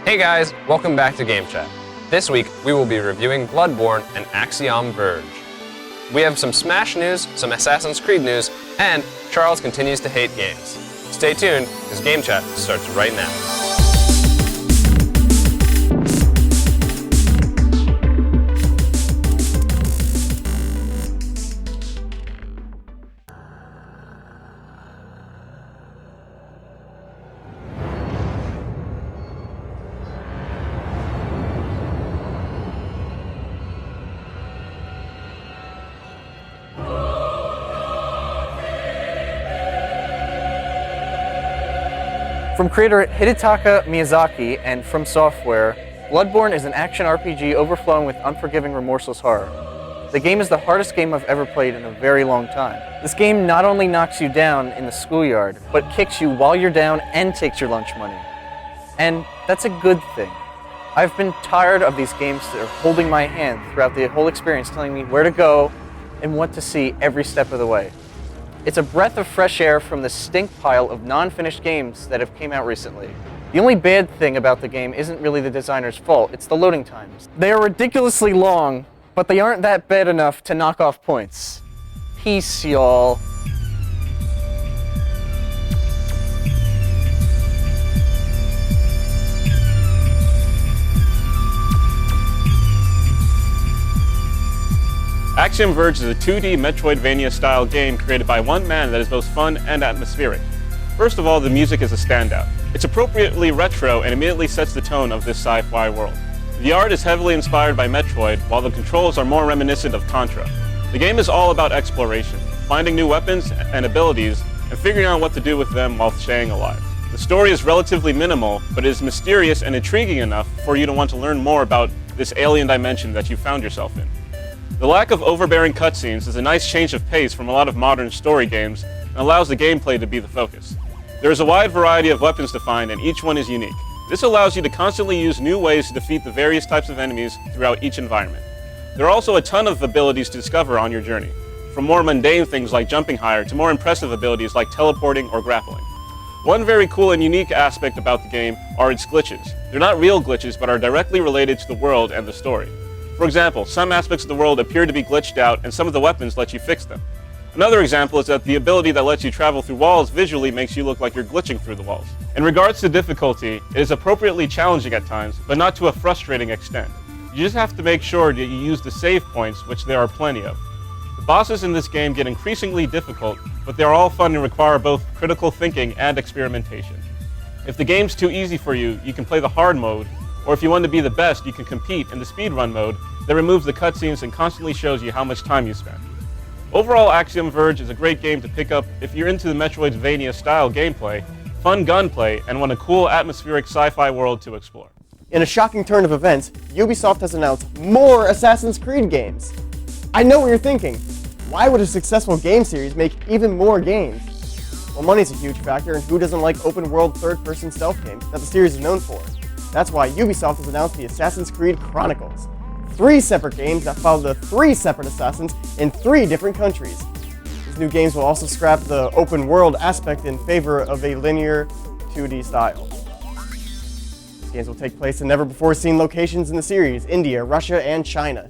Hey guys, welcome back to GameChat. This week, we will be reviewing Bloodborne and Axiom Verge. We have some Smash news, some Assassin's Creed news, and Charles continues to hate games. Stay tuned, because GameChat starts right now. From creator Hidetaka Miyazaki and From Software, Bloodborne is an action RPG overflowing with unforgiving, remorseless horror. The game is the hardest game I've ever played in a very long time. This game not only knocks you down in the schoolyard, but kicks you while you're down and takes your lunch money. And that's a good thing. I've been tired of these games that are holding my hand throughout the whole experience, telling me where to go and what to see every step of the way. It's a breath of fresh air from the stink pile of non-finished games that have came out recently. The only bad thing about the game isn't really the designer's fault, it's the loading times. They are ridiculously long, but they aren't that bad enough to knock off points. Peace, y'all. Axiom Verge is a 2D Metroidvania-style game created by one man that is both fun and atmospheric. First of all, the music is a standout. It's appropriately retro and immediately sets the tone of this sci-fi world. The art is heavily inspired by Metroid, while the controls are more reminiscent of Contra. The game is all about exploration, finding new weapons and abilities, and figuring out what to do with them while staying alive. The story is relatively minimal, but it is mysterious and intriguing enough for you to want to learn more about this alien dimension that you found yourself in. The lack of overbearing cutscenes is a nice change of pace from a lot of modern story games and allows the gameplay to be the focus. There is a wide variety of weapons to find and each one is unique. This allows you to constantly use new ways to defeat the various types of enemies throughout each environment. There are also a ton of abilities to discover on your journey, from more mundane things like jumping higher to more impressive abilities like teleporting or grappling. One very cool and unique aspect about the game are its glitches. They're not real glitches but are directly related to the world and the story. For example, some aspects of the world appear to be glitched out and some of the weapons let you fix them. Another example is that the ability that lets you travel through walls visually makes you look like you're glitching through the walls. In regards to difficulty, it is appropriately challenging at times, but not to a frustrating extent. You just have to make sure that you use the save points, which there are plenty of. The bosses in this game get increasingly difficult, but they are all fun and require both critical thinking and experimentation. If the game's too easy for you, you can play the hard mode, or if you want to be the best, you can compete in the speedrun mode that removes the cutscenes and constantly shows you how much time you spent. Overall, Axiom Verge is a great game to pick up if you're into the Metroidvania-style gameplay, fun gunplay, and want a cool atmospheric sci-fi world to explore. In a shocking turn of events, Ubisoft has announced more Assassin's Creed games. I know what you're thinking. Why would a successful game series make even more games? Well, money's a huge factor, and who doesn't like open-world third-person stealth games that the series is known for? That's why Ubisoft has announced the Assassin's Creed Chronicles. 3 separate games that follow the 3 separate assassins in 3 different countries. These new games will also scrap the open world aspect in favor of a linear 2D style. These games will take place in never-before-seen locations in the series: India, Russia, and China.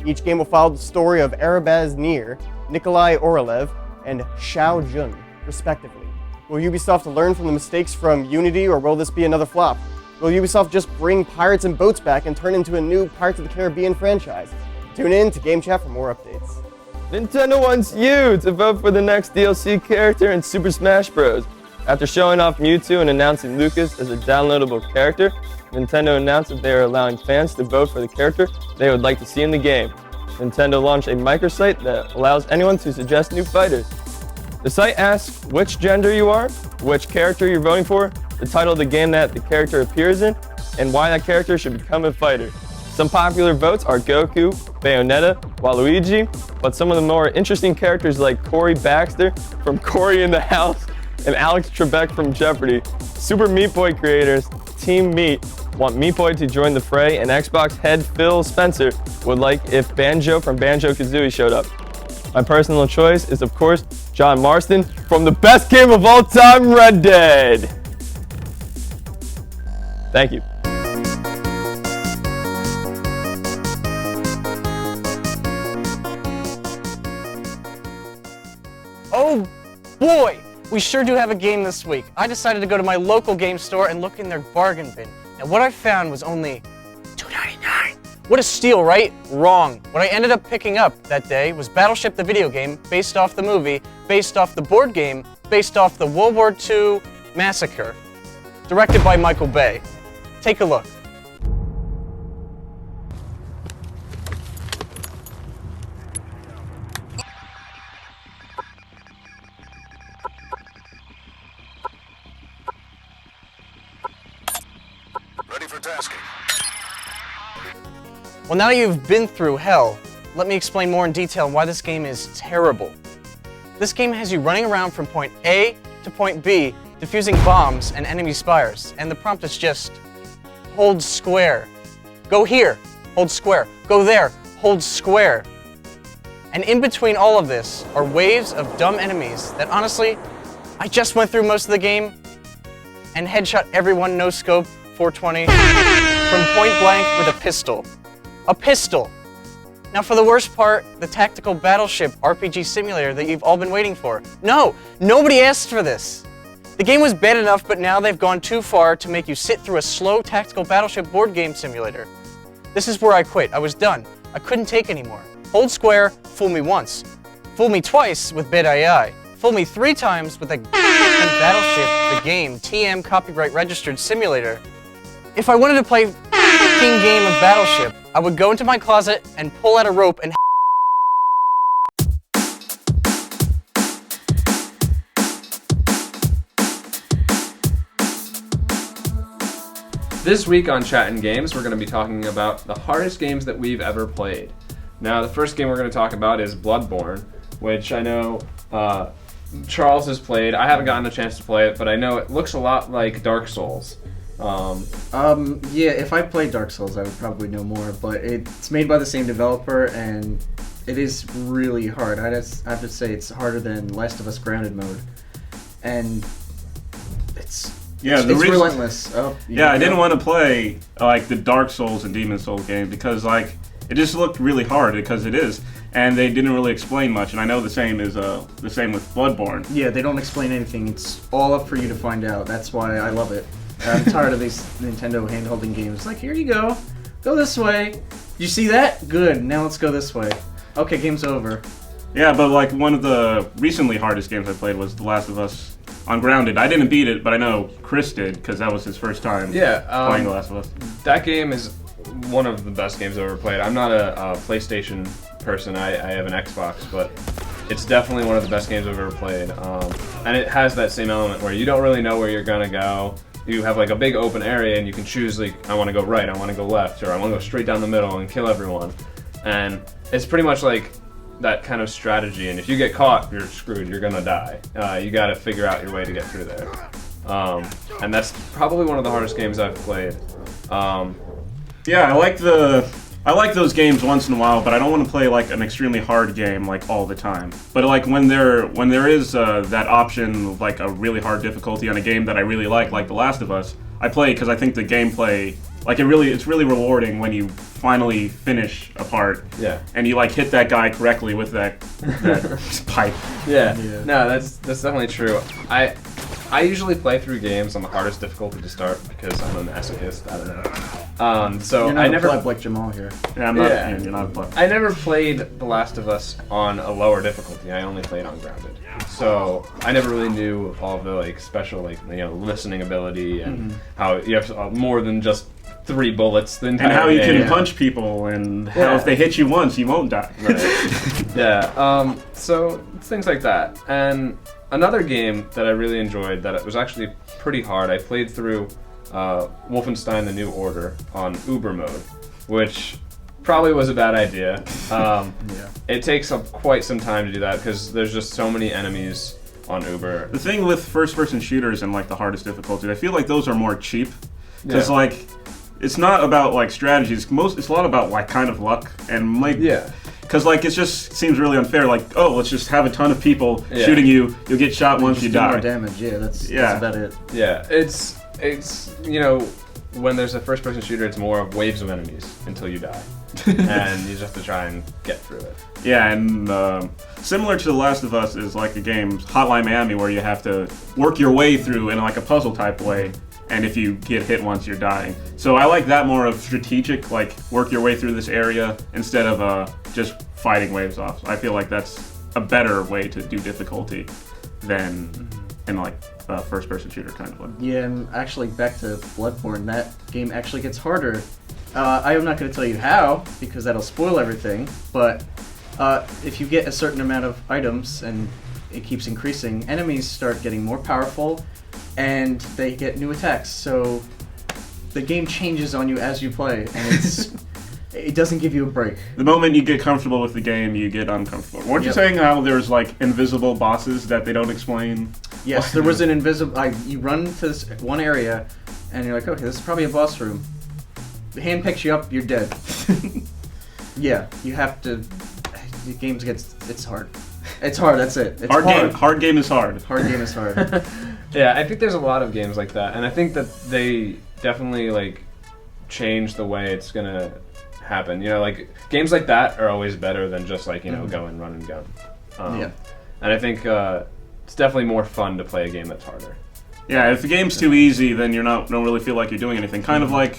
Each game will follow the story of Arabaz Nir, Nikolai Orlev, and Xiao Jun, respectively. Will Ubisoft learn from the mistakes from Unity, or will this be another flop? Will Ubisoft just bring pirates and boats back and turn into a new Pirates of the Caribbean franchise? Tune in to GameChat for more updates. Nintendo wants you to vote for the next DLC character in Super Smash Bros. After showing off Mewtwo and announcing Lucas as a downloadable character, Nintendo announced that they are allowing fans to vote for the character they would like to see in the game. Nintendo launched a microsite that allows anyone to suggest new fighters. The site asks which gender you are, which character you're voting for, the title of the game that the character appears in, and why that character should become a fighter. Some popular votes are Goku, Bayonetta, Waluigi, but some of the more interesting characters like Corey Baxter from Corey in the House and Alex Trebek from Jeopardy! Super Meat Boy creators Team Meat want Meat Boy to join the fray, and Xbox head Phil Spencer would like if Banjo from Banjo-Kazooie showed up. My personal choice is, of course, John Marston from the best game of all time, Red Dead! Thank you. Boy, we sure do have a game this week. I decided to go to my local game store and look in their bargain bin. Now what I found was only $2.99. What a steal, right? Wrong. What I ended up picking up that day was Battleship the video game, based off the movie, based off the board game, based off the World War II massacre, directed by Michael Bay. Take a look. Ready for tasking. Well, now that you've been through hell, let me explain more in detail why this game is terrible. This game has you running around from point A to point B, defusing bombs and enemy spires, and the prompt is just hold square. Go here, hold square. Go there, hold square. And in between all of this are waves of dumb enemies that honestly, I just went through most of the game and headshot everyone no scope 420 from point blank with a pistol. A pistol! Now for the worst part, the tactical battleship RPG simulator that you've all been waiting for. No! Nobody asked for this! The game was bad enough, but now they've gone too far to make you sit through a slow tactical battleship board game simulator. This is where I quit. I was done. I couldn't take anymore. Hold square, fool me once. Fool me twice with bad AI. Fool me 3 times with a Battleship, the game, TM copyright registered simulator. If I wanted to play a f***ing game of Battleship, I would go into my closet and pull out a rope and This week on Chat and Games, we're going to be talking about the hardest games that we've ever played. Now, the first game we're going to talk about is Bloodborne, which I know Charles has played. I haven't gotten a chance to play it, but I know it looks a lot like Dark Souls. Yeah, if I played Dark Souls, I would probably know more, but it's made by the same developer, and it is really hard. I have to say it's harder than Last of Us Grounded mode, and it's relentless. I didn't want to play like the Dark Souls and Demon Souls game because like it just looked really hard because it is, and they didn't really explain much. And I know the same is the same with Bloodborne. Yeah, they don't explain anything. It's all up for you to find out. That's why I love it. I'm tired of these Nintendo hand-holding games. Like, here you go. Go this way. You see that? Good. Now let's go this way. Okay, game's over. Yeah, but like one of the recently hardest games I played was The Last of Us on Grounded. I didn't beat it, but I know Chris did because that was his first time playing The Last of Us. That game is one of the best games I've ever played. I'm not a PlayStation person. I have an Xbox, but it's definitely one of the best games I've ever played. And it has that same element where you don't really know where you're gonna go. You have like a big open area and you can choose like, I want to go right, I want to go left, or I want to go straight down the middle and kill everyone. And it's pretty much like that kind of strategy, and if you get caught, you're screwed, you're gonna die. You gotta figure out your way to get through there. And that's probably one of the hardest games I've played. Yeah, I like those games once in a while, but I don't want to play like an extremely hard game like all the time. But like when there is that option, like a really hard difficulty on a game that I really like The Last of Us, I play because I think the gameplay, like it's really rewarding when you finally finish a part. Yeah. And you like hit that guy correctly with that pipe. Yeah. No, that's definitely true. I usually play through games on the hardest difficulty to start because I'm a masochist. I don't know. So You're not I never a pleb like Jamal here. Yeah, I'm not. Yeah, you're not a pleb. I never played The Last of Us on a lower difficulty. I only played on Grounded. So I never really knew all of the like special listening ability and how you have more than just 3 bullets. The entire and how you game. can punch people and how if they hit you once, you won't die. Right. Yeah. So things like that. And another game that I really enjoyed that it was actually pretty hard. I played through Wolfenstein: The New Order on Uber mode, which probably was a bad idea. It takes up quite some time to do that because there's just so many enemies on Uber. The thing with first-person shooters and like the hardest difficulty, I feel like those are more cheap because like it's not about like strategies. It's a lot about like kind of luck and like because like it just seems really unfair. Like let's just have a ton of people shooting you. You'll get shot once you die. More damage. Yeah, that's about it. Yeah, it's when there's a first-person shooter, it's more of waves of enemies until you die, and you just have to try and get through it. Yeah, and similar to The Last of Us is like a game, Hotline Miami, where you have to work your way through in like a puzzle type way, and if you get hit once, you're dying. So I like that more of strategic, like work your way through this area instead of just fighting waves off. I feel like that's a better way to do difficulty than in like a first-person shooter kind of way. Yeah, and actually back to Bloodborne, that game actually gets harder. I am not going to tell you how, because that'll spoil everything, but if you get a certain amount of items and it keeps increasing, enemies start getting more powerful and they get new attacks. So the game changes on you as you play, and it doesn't give you a break. The moment you get comfortable with the game, you get uncomfortable. Weren't you saying how there's like invisible bosses that they don't explain? Yes, there was an invisible. You run to this one area, and you're like, okay, this is probably a boss room. The hand picks you up, you're dead. Yeah, you have to. The game it's hard. It's hard. That's it. It's hard. Hard game is hard. Hard game is hard. Yeah, I think there's a lot of games like that, and I think that they definitely like change the way it's gonna happen. You know, like games like that are always better than just like go and run and gun. Yeah, and I think it's definitely more fun to play a game that's harder. Yeah, if the game's too easy, then don't really feel like you're doing anything. Kind of like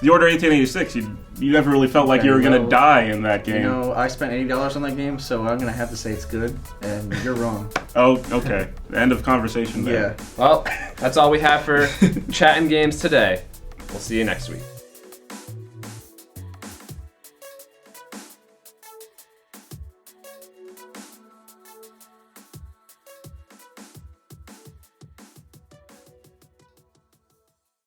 The Order 1886. You never really felt like you were gonna die in that game. You know, I spent $80 on that game, so I'm gonna have to say it's good, and you're wrong. Oh, okay. End of conversation there. Yeah. Well, that's all we have for chatting games today. We'll see you next week.